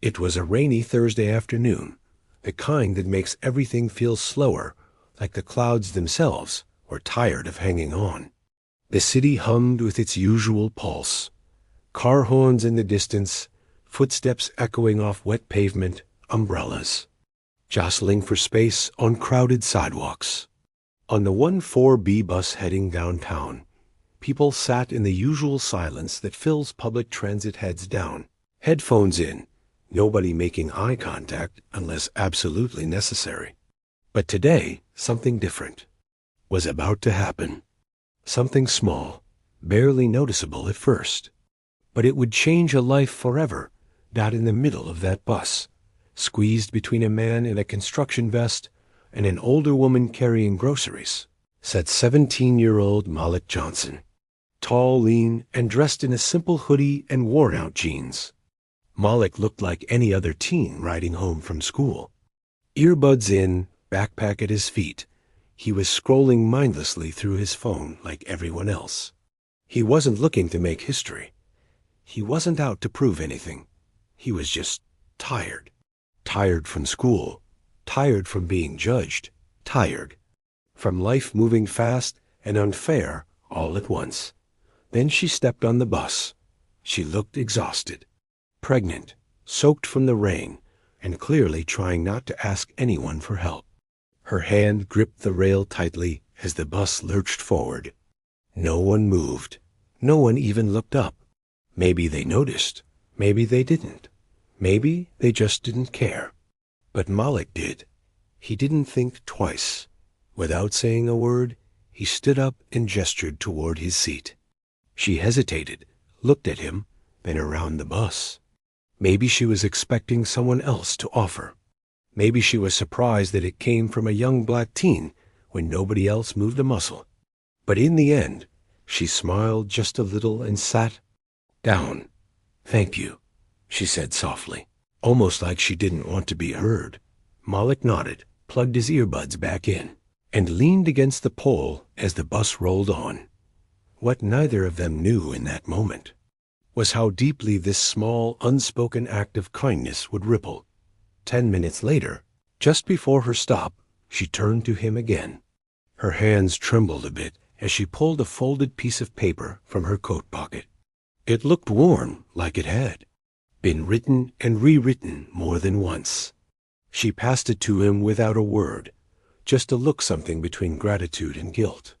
It was a rainy Thursday afternoon, the kind that makes everything feel slower, like the clouds themselves were tired of hanging on. The city hummed with its usual pulse. Car horns in the distance, footsteps echoing off wet pavement, umbrellas jostling for space on crowded sidewalks. On the 14B bus heading downtown, people sat in the usual silence that fills public transit heads down, headphones in, nobody making eye contact unless absolutely necessary. But today, something different was about to happen. Something small, barely noticeable at first. But it would change a life forever, not in the middle of that bus, squeezed between a man in a construction vest and an older woman carrying groceries, sat 17-year-old Malik Johnson, tall, lean, and dressed in a simple hoodie and worn-out jeans. Malik looked like any other teen riding home from school. Earbuds in, backpack at his feet, he was scrolling mindlessly through his phone like everyone else. He wasn't looking to make history. He wasn't out to prove anything. He was just tired. Tired from school. Tired from being judged. Tired. From life moving fast and unfair all at once. Then she stepped on the bus. She looked exhausted. Pregnant. Soaked from the rain, and clearly trying not to ask anyone for help. Her hand gripped the rail tightly as the bus lurched forward. No one moved. No one even looked up. Maybe they noticed. Maybe they didn't. Maybe they just didn't care. But Malik did. He didn't think twice. Without saying a word, he stood up and gestured toward his seat. She hesitated, looked at him, then around the bus. Maybe she was expecting someone else to offer. Maybe she was surprised that it came from a young black teen when nobody else moved a muscle. But in the end, she smiled just a little and sat down. "Thank you," she said softly, almost like she didn't want to be heard. Malik nodded, plugged his earbuds back in, and leaned against the pole as the bus rolled on. What neither of them knew in that moment was how deeply this small, unspoken act of kindness would ripple. 10 minutes later, just before her stop, she turned to him again. Her hands trembled a bit as she pulled a folded piece of paper from her coat pocket. It looked worn, like it had been written and rewritten more than once. She passed it to him without a word, just a look something between gratitude and guilt.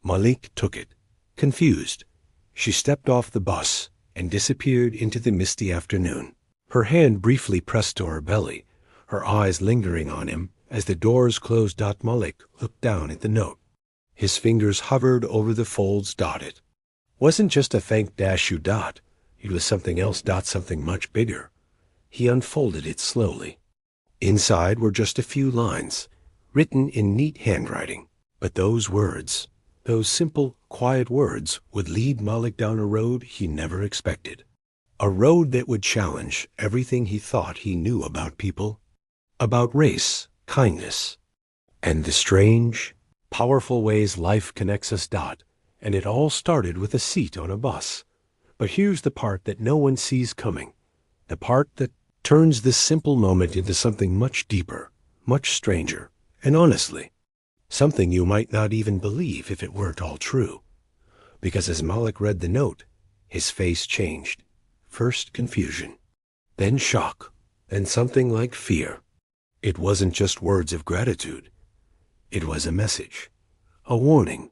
Malik took it, confused. She stepped off the bus and disappeared into the misty afternoon, her hand briefly pressed to her belly, her eyes lingering on him as the doors closed. Malik looked down at the note. His fingers hovered over the folds. It wasn't just a thank you. It was something else. Something much bigger. He unfolded it slowly. Inside were just a few lines, written in neat handwriting. But those words, those simple, quiet words, would lead Malik down a road he never expected. A road that would challenge everything he thought he knew about people, about race, kindness, and the strange, powerful ways life connects us. And it all started with a seat on a bus. But here's the part that no one sees coming, the part that turns this simple moment into something much deeper, much stranger, and honestly, something you might not even believe if it weren't all true. Because as Malik read the note, his face changed. First confusion, then shock, then something like fear. It wasn't just words of gratitude. It was a message, a warning,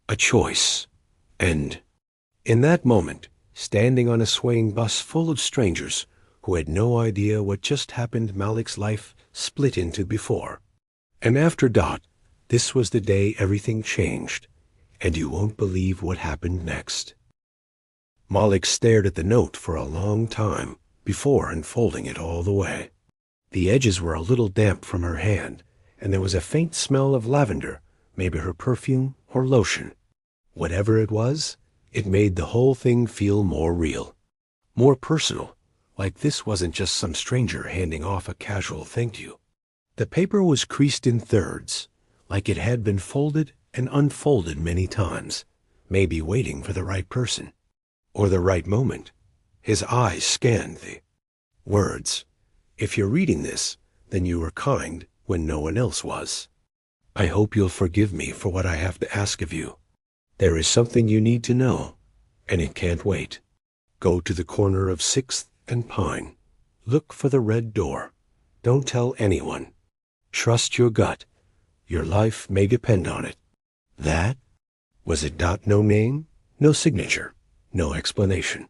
a choice. And in that moment, standing on a swaying bus full of strangers who had no idea what just happened, Malik's life split into before. And after this was the day everything changed, and you won't believe what happened next. Malik stared at the note for a long time before unfolding it all the way. The edges were a little damp from her hand, and there was a faint smell of lavender, maybe her perfume or lotion. Whatever it was, it made the whole thing feel more real, more personal, like this wasn't just some stranger handing off a casual thank you. The paper was creased in thirds, like it had been folded and unfolded many times, maybe waiting for the right person, or the right moment. His eyes scanned the words, If you're reading this, then you were kind when no one else was. I hope you'll forgive me for what I have to ask of you. There is something you need to know, and it can't wait. Go to the corner of 6th and Pine. Look for the red door. Don't tell anyone. Trust your gut. Your life may depend on it. That? Was it Dot? No name, no signature, no explanation.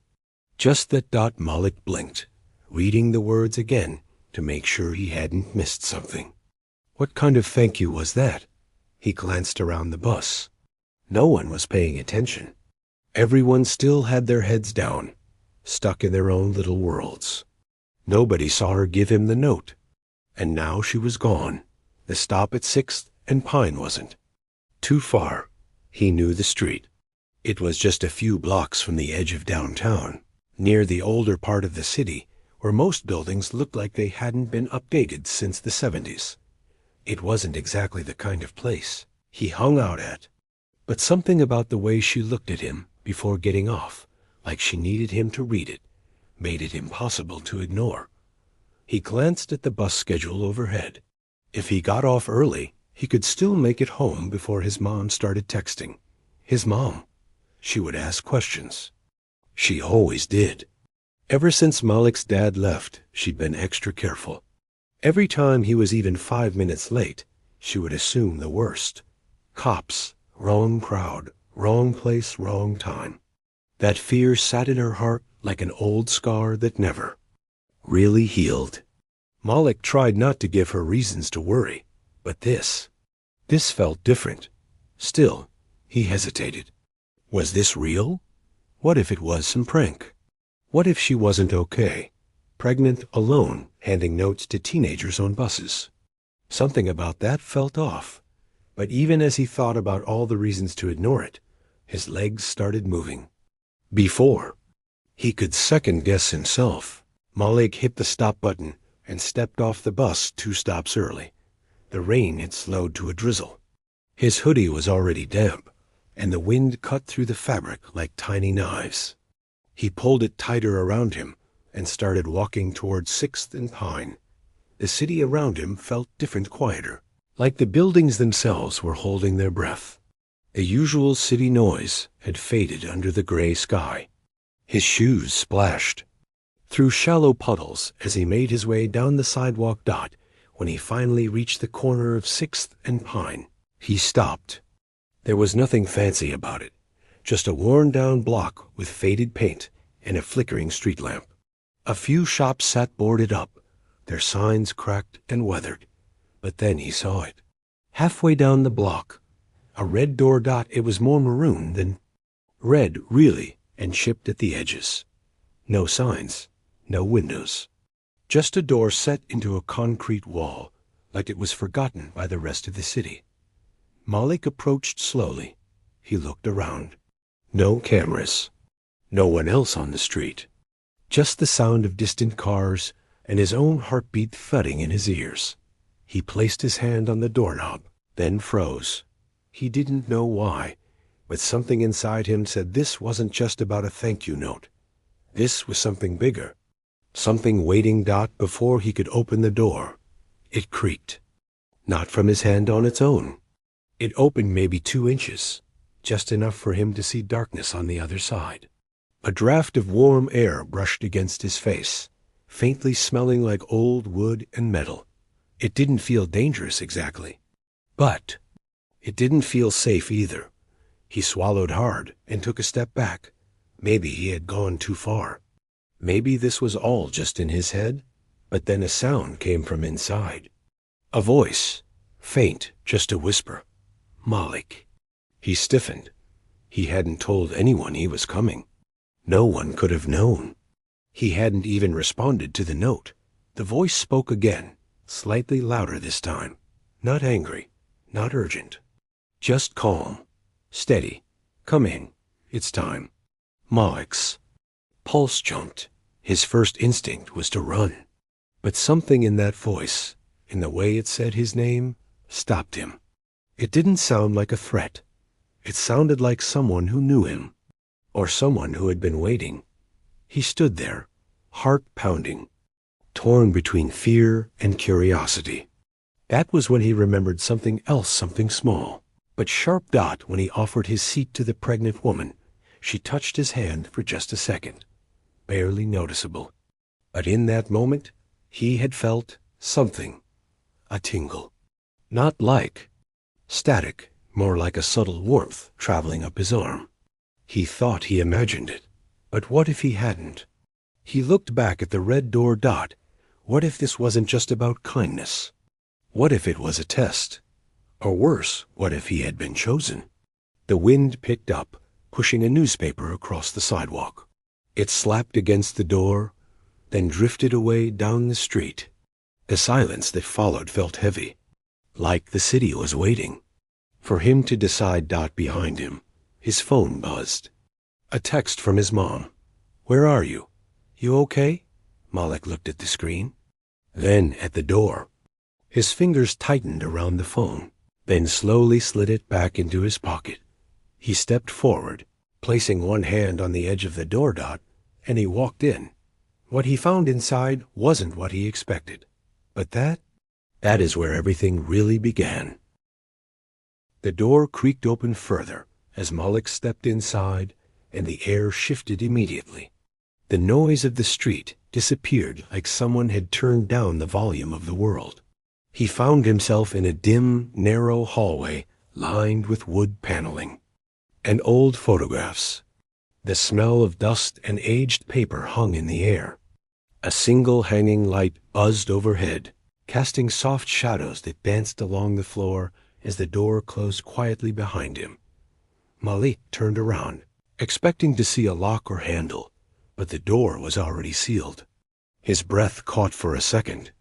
Just that Dot Malik blinked, reading the words again to make sure he hadn't missed something. What kind of thank you was that? He glanced around the bus. No one was paying attention. Everyone still had their heads down, stuck in their own little worlds. Nobody saw her give him the note. And now she was gone. The stop at 6th and Pine wasn't. Too far. He knew the street. It was just a few blocks from the edge of downtown, near the older part of the city, where most buildings looked like they hadn't been updated since the 70s. It wasn't exactly the kind of place he hung out at, but something about the way she looked at him before getting off, like she needed him to read it, made it impossible to ignore. He glanced at the bus schedule overhead. If he got off early, he could still make it home before his mom started texting. His mom. She would ask questions. She always did. Ever since Malik's dad left, she'd been extra careful. Every time he was even 5 minutes late, she would assume the worst. Cops, wrong crowd, wrong place, wrong time. That fear sat in her heart like an old scar that never really healed. Malik tried not to give her reasons to worry, but this felt different. Still, he hesitated. Was this real? What if it was some prank? What if she wasn't okay? Pregnant, alone, handing notes to teenagers on buses. Something about that felt off. But even as he thought about all the reasons to ignore it, his legs started moving. Before he could second-guess himself, Malik hit the stop button and stepped off the bus 2 stops early. The rain had slowed to a drizzle. His hoodie was already damp, and the wind cut through the fabric like tiny knives. He pulled it tighter around him and started walking towards 6th and Pine. The city around him felt different, quieter, like the buildings themselves were holding their breath. The usual city noise had faded under the gray sky. His shoes splashed through shallow puddles as he made his way down the sidewalk. When he finally reached the corner of 6th and Pine, he stopped. There was nothing fancy about it, just a worn-down block with faded paint and a flickering street lamp. A few shops sat boarded up, their signs cracked and weathered. But then he saw it. Halfway down the block, a red door. It was more maroon than red, really, and chipped at the edges. No signs, no windows. Just a door set into a concrete wall, like it was forgotten by the rest of the city. Malik approached slowly. He looked around. No cameras. No one else on the street. Just the sound of distant cars and his own heartbeat thudding in his ears. He placed his hand on the doorknob, then froze. He didn't know why, but something inside him said this wasn't just about a thank you note. This was something bigger. Something waiting. Before he could open the door, it creaked. Not from his hand on its own. It opened maybe 2 inches, just enough for him to see darkness on the other side. A draft of warm air brushed against his face, faintly smelling like old wood and metal. It didn't feel dangerous exactly, but it didn't feel safe either. He swallowed hard and took a step back. Maybe he had gone too far. Maybe this was all just in his head, but then a sound came from inside. A voice, faint, just a whisper. Malik. He stiffened. He hadn't told anyone he was coming. No one could have known. He hadn't even responded to the note. The voice spoke again, slightly louder this time. Not angry, not urgent. Just calm, steady. Come in. It's time. Malik's pulse jumped. His first instinct was to run. But something in that voice, in the way it said his name, stopped him. It didn't sound like a threat. It sounded like someone who knew him, or someone who had been waiting. He stood there, heart pounding. torn between fear and curiosity. That was when he remembered something else, something small, but sharp. When he offered his seat to the pregnant woman, she touched his hand for just a second, barely noticeable. But in that moment, he had felt something, a tingle. Not like static, more like a subtle warmth traveling up his arm. He thought he imagined it, but what if he hadn't? He looked back at the red door. What if this wasn't just about kindness? What if it was a test? Or worse, what if he had been chosen? The wind picked up, pushing a newspaper across the sidewalk. It slapped against the door, then drifted away down the street. The silence that followed felt heavy, like the city was waiting for him to decide. Behind him, his phone buzzed. A text from his mom. "Where are you? You okay?" Malik looked at the screen, then at the door. His fingers tightened around the phone, then slowly slid it back into his pocket. He stepped forward, placing one hand on the edge of the door. And he walked in. What he found inside wasn't what he expected. But that is where everything really began. The door creaked open further as Malik stepped inside, and the air shifted immediately. The noise of the street disappeared like someone had turned down the volume of the world. He found himself in a dim, narrow hallway lined with wood paneling and old photographs. The smell of dust and aged paper hung in the air. A single hanging light buzzed overhead, casting soft shadows that danced along the floor as the door closed quietly behind him. Malik turned around, expecting to see a lock or handle, but the door was already sealed. His breath caught for a second.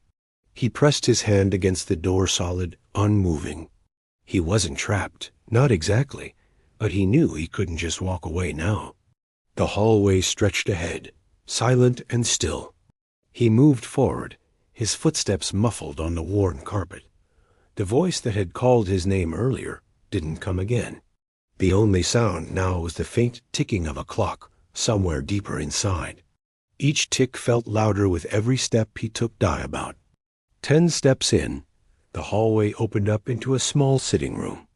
He pressed his hand against the door solid, unmoving. He wasn't trapped, not exactly, but he knew he couldn't just walk away now. The hallway stretched ahead, silent and still. He moved forward, his footsteps muffled on the worn carpet. The voice that had called his name earlier didn't come again. The only sound now was the faint ticking of a clock somewhere deeper inside. Each tick felt louder with every step he took. About 10 steps in, the hallway opened up into a small sitting room.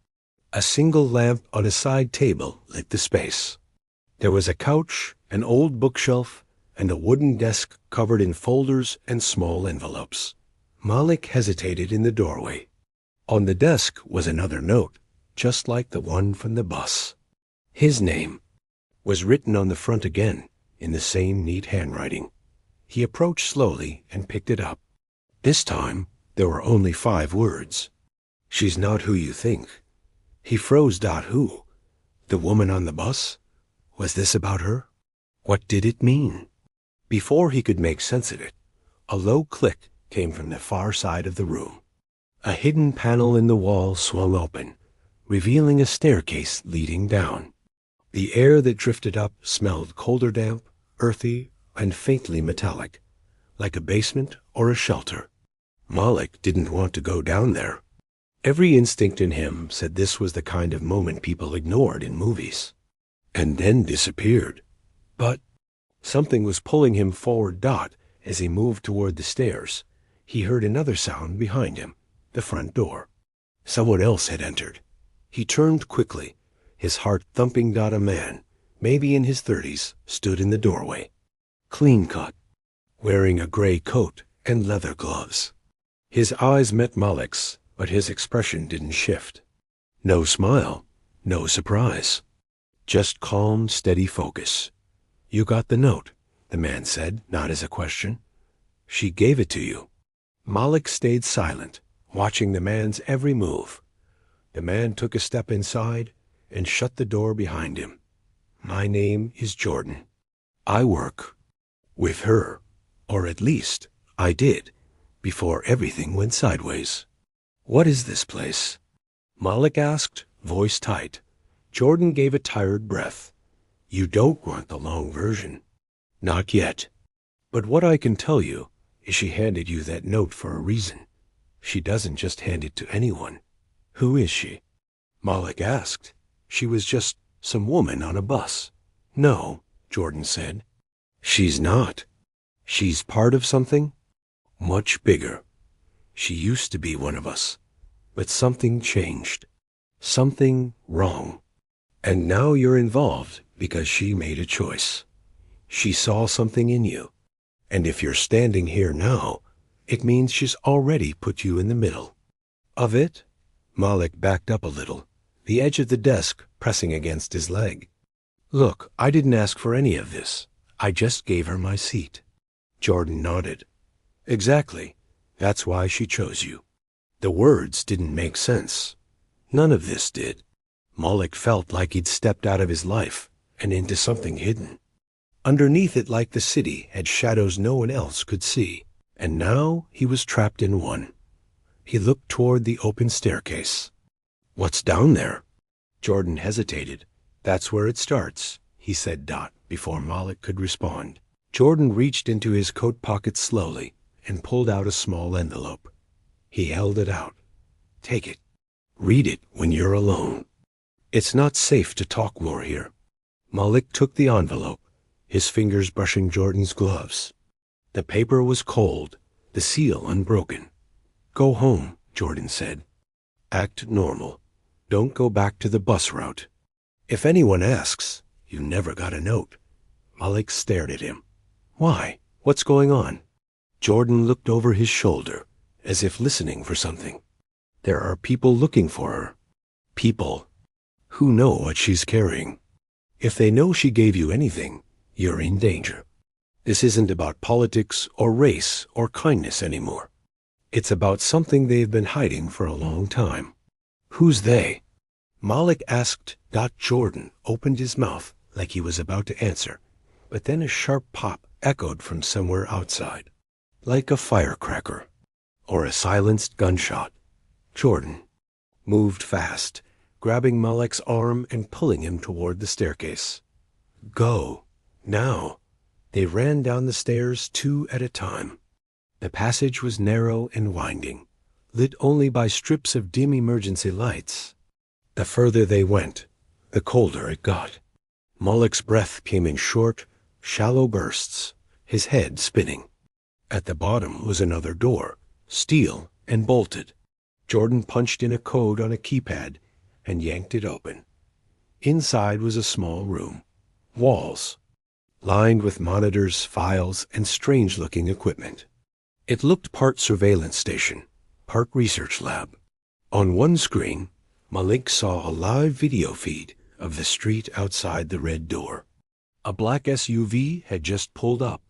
A single lamp on a side table lit the space. There was a couch, an old bookshelf, and a wooden desk covered in folders and small envelopes. Malik hesitated in the doorway. On the desk was another note, just like the one from the bus. His name was written on the front again, in the same neat handwriting. He approached slowly and picked it up. This time, there were only 5 words. "She's not who you think." He froze. Who? The woman on the bus? Was this about her? What did it mean? Before he could make sense of it, a low click came from the far side of the room. A hidden panel in the wall swung open, revealing a staircase leading down. The air that drifted up smelled colder, damp, earthy, and faintly metallic, like a basement or a shelter. Malik didn't want to go down there. Every instinct in him said this was the kind of moment people ignored in movies, and then disappeared. But something was pulling him forward. As he moved toward the stairs, he heard another sound behind him, the front door. Someone else had entered. He turned quickly, his heart thumping. A man, maybe in his 30s, stood in the doorway. Clean cut, wearing a gray coat and leather gloves. His eyes met Malik's, but his expression didn't shift. No smile, no surprise. Just calm, steady focus. "You got the note," the man said, not as a question. "She gave it to you." Malik stayed silent, watching the man's every move. The man took a step inside and shut the door behind him. "My name is Jordan. I work with her, or at least I did, before everything went sideways." "What is this place?" Malik asked, voice tight. Jordan gave a tired breath. "You don't want the long version." "Not yet. But what I can tell you is she handed you that note for a reason. She doesn't just hand it to anyone." "Who is she?" Malik asked. "She was just some woman on a bus." "No," Jordan said. "She's not. She's part of something Much bigger. She used to be one of us, but something changed. Something wrong. And now you're involved because she made a choice. She saw something in you. And if you're standing here now, it means she's already put you in the middle of it. Malik backed up a little, the edge of the desk pressing against his leg. Look, I didn't ask for any of this. I just gave her my seat. Jordan nodded. Exactly. That's why she chose you. The words didn't make sense. None of this did. Malik felt like he'd stepped out of his life and into something hidden. Underneath it, like the city, had shadows no one else could see, and now he was trapped in one. He looked toward the open staircase. What's down there? Jordan hesitated. That's where it starts, he said before Malik could respond. Jordan reached into his coat pocket slowly and pulled out a small envelope. He held it out. Take it. Read it when you're alone. It's not safe to talk more here. Malik took the envelope, his fingers brushing Jordan's gloves. The paper was cold, the seal unbroken. Go home, Jordan said. Act normal. Don't go back to the bus route. If anyone asks, you never got a note. Malik stared at him. Why? What's going on? Jordan looked over his shoulder, as if listening for something. There are people looking for her. People who know what she's carrying. If they know she gave you anything, you're in danger. This isn't about politics or race or kindness anymore. It's about something they've been hiding for a long time. Who's they? Malik asked. Jordan opened his mouth like he was about to answer, but then a sharp pop echoed from somewhere outside, like a firecracker or a silenced gunshot. Jordan moved fast, grabbing Malik's arm and pulling him toward the staircase. Go, now. They ran down the stairs 2 at a time. The passage was narrow and winding, lit only by strips of dim emergency lights. The further they went, the colder it got. Malik's breath came in short, shallow bursts, his head spinning. At the bottom was another door, steel and bolted. Jordan punched in a code on a keypad and yanked it open. Inside was a small room. Walls, lined with monitors, files, and strange-looking equipment. It looked part surveillance station, part research lab. On one screen, Malik saw a live video feed of the street outside the red door. A black SUV had just pulled up.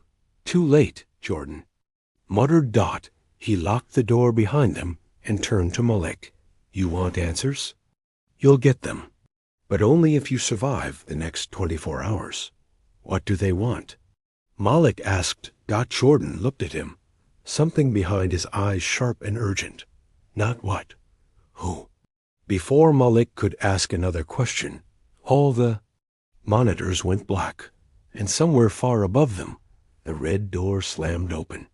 Too late, Jordan muttered. He locked the door behind them and turned to Malik. You want answers? You'll get them, but only if you survive the next 24 hours. What do they want? Malik asked. Jordan looked at him, something behind his eyes sharp and urgent. Not what? Who? Before Malik could ask another question, all the monitors went black, and somewhere far above them, the red door slammed open.